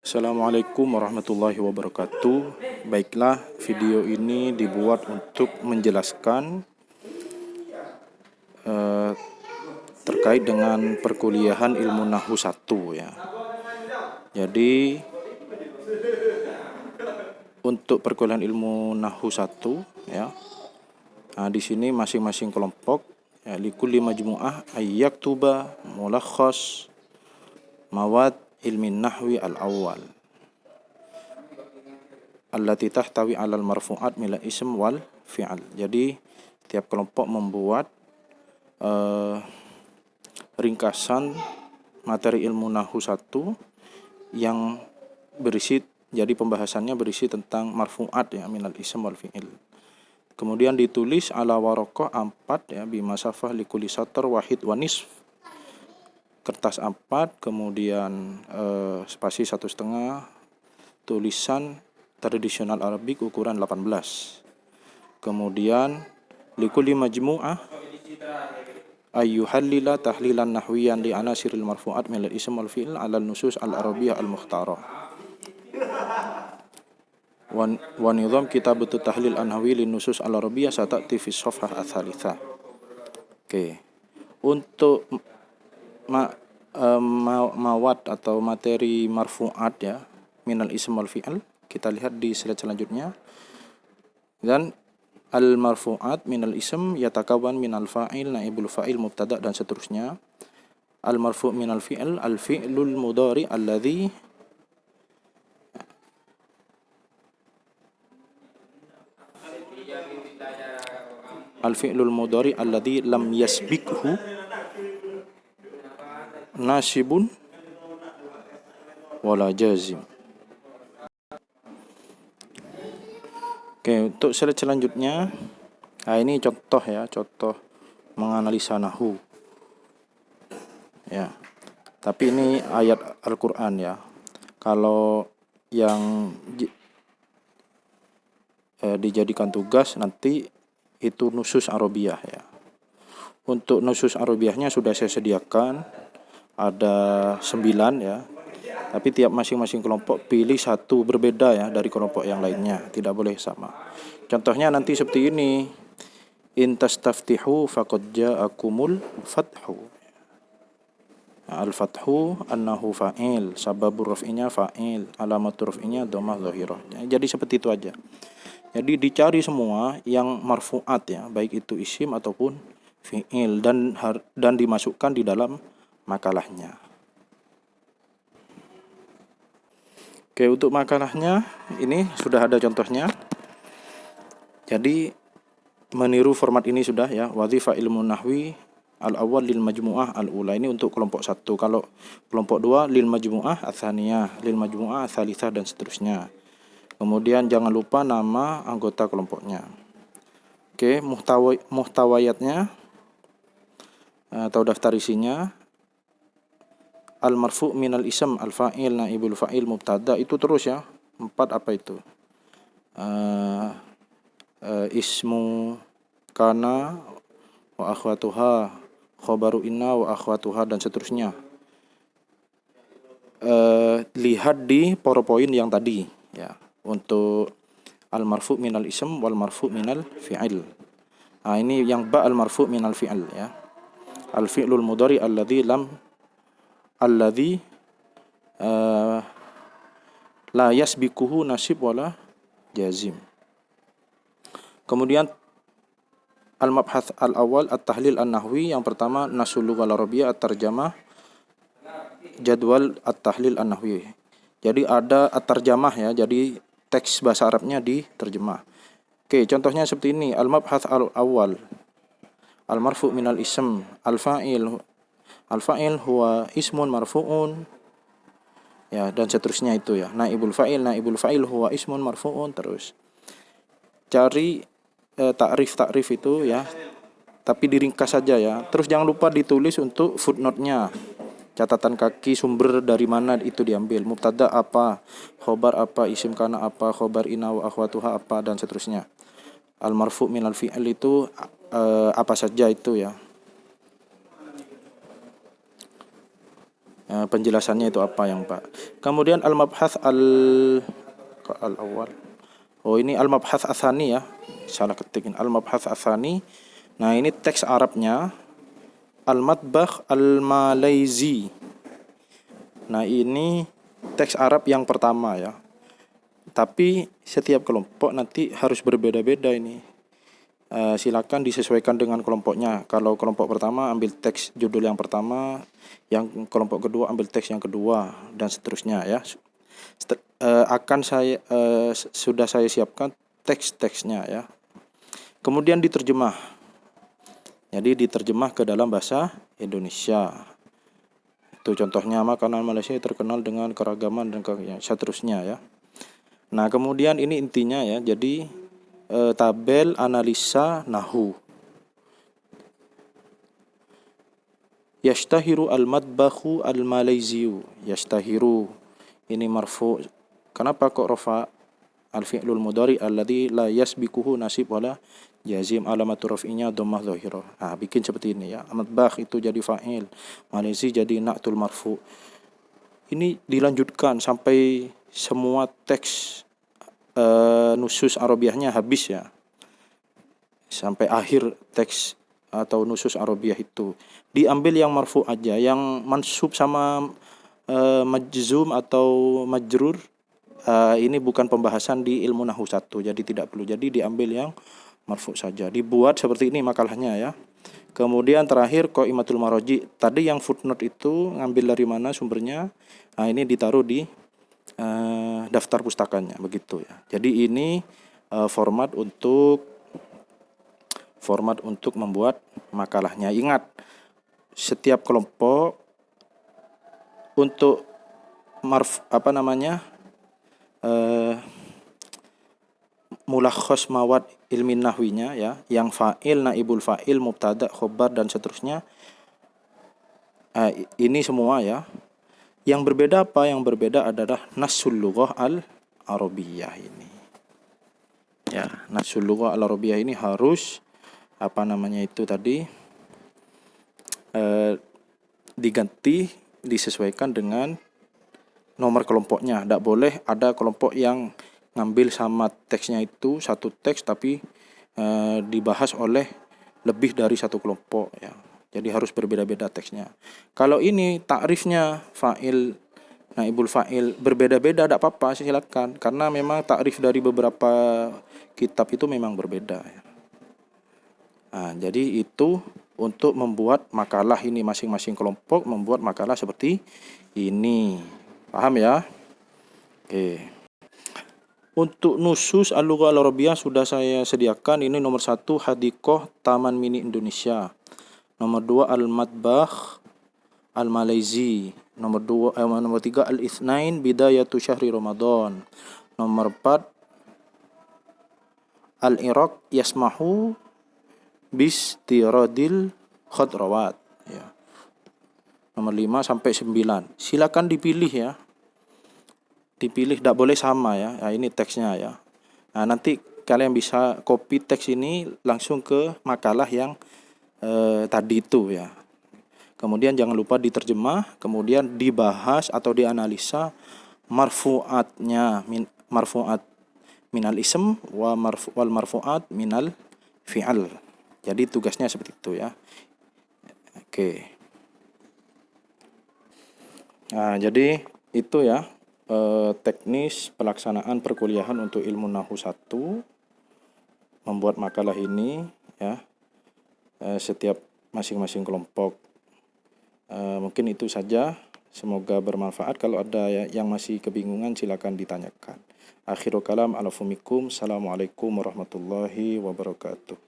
Assalamualaikum warahmatullahi wabarakatuh. Baiklah, video ini dibuat untuk menjelaskan terkait dengan perkuliahan ilmu Nahwu 1 ya. Jadi untuk perkuliahan ilmu Nahwu 1 ya. Nah, di sini masing-masing kelompok ya, likulli majmu'ah ayyaktuba mulakhas mawad ilmin nahwi al-awwal allati tahtawi 'alal marfu'at mila ism wal fi'al. Jadi tiap kelompok membuat ringkasan materi ilmu Nahwu 1 yang berisi, jadi pembahasannya berisi tentang marfu'at ya, minal ism wal fi'il. Kemudian ditulis ala waraqah 4 ya, bimasafah likulli satr wahid wa nisf. Kertas 4, kemudian spasi 1,5, tulisan tradisional Arabik ukuran 18. Kemudian likulli majmu'ah ayyuhallila tahlilan nahwiyan li anasiril marfu'at minal ism wal fi'il ala nusus al-arabiyyah al-mukhtarah. Wa nizam kitab tahlil an-nahwi lin nusus al-arabiyyah sata'ti fi shafhah ats-tsalitsah. Oke. Untuk mawad atau materi marfu'at ya, minal ism wal fi'al, kita lihat di slide selanjutnya. Dan al-marfu'at minal ism yatakawan minal fa'il, naibul fa'il, mubtada' dan seterusnya. Al-marfu' minal fi'il, al-fi'lul mudhari alladhi lam yasbikhu nasibun wala jazim. Oke, untuk slide selanjutnya, nah ini contoh ya, contoh menganalisa nahwu. Ya. Tapi ini ayat Al-Qur'an ya. Kalau yang dijadikan tugas nanti itu nusus Arabiyah ya. Untuk nusus Arabiyahnya sudah saya sediakan, ada 9 ya. Tapi tiap masing-masing kelompok pilih satu berbeda ya dari kelompok yang lainnya, tidak boleh sama. Contohnya nanti seperti ini. In tastaftihu faqad ja'akumul fathu. Al-fathu annahu fa'il, sababur raf'inya fa'il, alamatur raf'inya dhammah dhahirah. Jadi seperti itu aja. Jadi dicari semua yang marfu'at ya, baik itu isim ataupun fi'il, dan dimasukkan di dalam makalahnya. Oke, untuk makalahnya ini sudah ada contohnya. Jadi meniru format ini sudah ya, wadhifah ilmu nahwi al-awwal lil majmu'ah al-ula. Ini untuk kelompok 1. Kalau kelompok 2 lil majmu'ah ats-tsaniyah, lil majmu'ah ats-tsalitsah dan seterusnya. Kemudian jangan lupa nama anggota kelompoknya. Oke, muhtawayatnya atau daftar isinya, al-marfu' minal ism, al-fa'il, naibul fa'il, mubtada, itu terus ya. 4 apa itu? Ismu kana wa akhwatuha, khabaru inna wa akhwatuha dan seterusnya. Lihat di PowerPoint yang tadi ya, untuk al-marfu' minal ism wal marfu' minal fi'il. Nah, ini yang ba al-marfu' minal fi'il ya. Al-fi'lul mudhari alladhi la yasbikuhu nasib wala jazim. Kemudian al-mabhath al-awwal at-tahlil an-nahwi, yang pertama nasul lughah al-arabiyyah at-tarjamah, jadwal at-tahlil an-nahwi. Jadi ada at-tarjamah ya, jadi teks bahasa Arabnya diterjemah. Oke, contohnya seperti ini. Al-mabhath al-awwal, al-marfu' minal ism, al-fa'il huwa ismun marfu'un ya, dan seterusnya itu ya. Naibul fa'il huwa ismun marfu'un, terus. Cari takrif itu ya, tapi diringkas saja ya. Terus jangan lupa ditulis untuk footnote-nya, catatan kaki sumber dari mana itu diambil. Mubtada apa, khobar apa, isim kana apa, khobar inna wa akhwatuha apa, dan seterusnya. Al-marfu' minal fi'il itu apa saja itu ya. penjelasannya itu apa yang Pak. Kemudian al-mabhath al-awwal. Oh, ini al-mabhath atsani ya. Salah ketikin al-mabhath atsani. Nah, ini teks Arabnya al-matbakh al-malayzi. Nah, ini teks Arab yang pertama ya. Tapi setiap kelompok nanti harus berbeda-beda ini. Silakan disesuaikan dengan kelompoknya. Kalau kelompok pertama ambil teks judul yang pertama, yang kelompok kedua ambil teks yang kedua, dan seterusnya ya. Sudah saya siapkan teks-teksnya ya. Kemudian diterjemah. Jadi diterjemah ke dalam bahasa Indonesia. Itu contohnya, makanan Malaysia terkenal dengan keragaman dan seterusnya ya. Nah, kemudian ini intinya ya. Jadi tabel analisa nahu. Yashtahiru al-madbakhu al-malayziyu. Yashtahiru ini marfu. Kenapa kok rafa? Al-fi'lul mudhari alladhi la yasbikuhu nasib wala jazim, alamatu raf'inya dhammah dhahirah. Nah, bikin seperti ini ya. Madbakh itu jadi fa'il, malayzi jadi na'tul marfu. Ini dilanjutkan sampai semua teks nusus Arabiahnya habis ya, sampai akhir teks atau nusus Arabiah itu. Diambil yang marfu aja, yang mansub sama majzum atau majrur ini bukan pembahasan di ilmu nahwu 1, jadi tidak perlu. Jadi diambil yang marfu saja. Dibuat seperti ini makalahnya ya. Kemudian terakhir qaimatul maraji. Tadi yang footnote itu ngambil dari mana sumbernya? Nah, ini ditaruh di daftar pustakanya begitu ya. Jadi ini format untuk membuat makalahnya. Ingat, setiap kelompok untuk mulakhos mawad ilmin nahwinya ya, yang fa'il, naibul fa'il, mubtada, khobar dan seterusnya. Ini semua ya. Yang berbeda apa? Yang berbeda adalah nasul lughah al-arabiyah ini. Ya, nasul lughah al-arabiyah ini harus diganti, disesuaikan dengan nomor kelompoknya. Tidak boleh ada kelompok yang ngambil sama teksnya itu satu teks tapi dibahas oleh lebih dari satu kelompok ya. Jadi harus berbeda-beda teksnya. Kalau ini takrifnya fa'il, naibul fa'il berbeda-beda, tidak apa-apa, silakan. Karena memang takrif dari beberapa kitab itu memang berbeda ya. Nah, jadi itu untuk membuat makalah ini, masing-masing kelompok membuat makalah seperti ini. Paham ya? Oke. Untuk nusus al-lughah al-arabiyah sudah saya sediakan. Ini nomor 1 Hadikoh Taman Mini Indonesia. Nomor 2 Al-Matbakh Al-Malayzi. Nomor 3 Al-Itsnain Bidayatu Syahri Ramadan. Nomor 4 Al-Iraq Yasmahu Bistiradil Khadrawat ya. Nomor 5 sampai 9. Silakan dipilih ya. Dipilih, tidak boleh sama ya. Nah, ini teksnya ya. Nah, nanti kalian bisa copy teks ini langsung ke makalah yang tadi itu ya. Kemudian jangan lupa diterjemah, kemudian dibahas atau dianalisa marfu'atnya, marfu'at minal ism wal marfu'at minal fi'al. Jadi tugasnya seperti itu ya. Oke. Nah, jadi itu ya teknis pelaksanaan perkuliahan untuk ilmu nahwu 1, membuat makalah ini ya. Setiap masing-masing kelompok. Mungkin itu saja. Semoga bermanfaat. Kalau ada yang masih kebingungan silakan ditanyakan. Akhirul kalam ala fumikum. Assalamualaikum warahmatullahi wabarakatuh.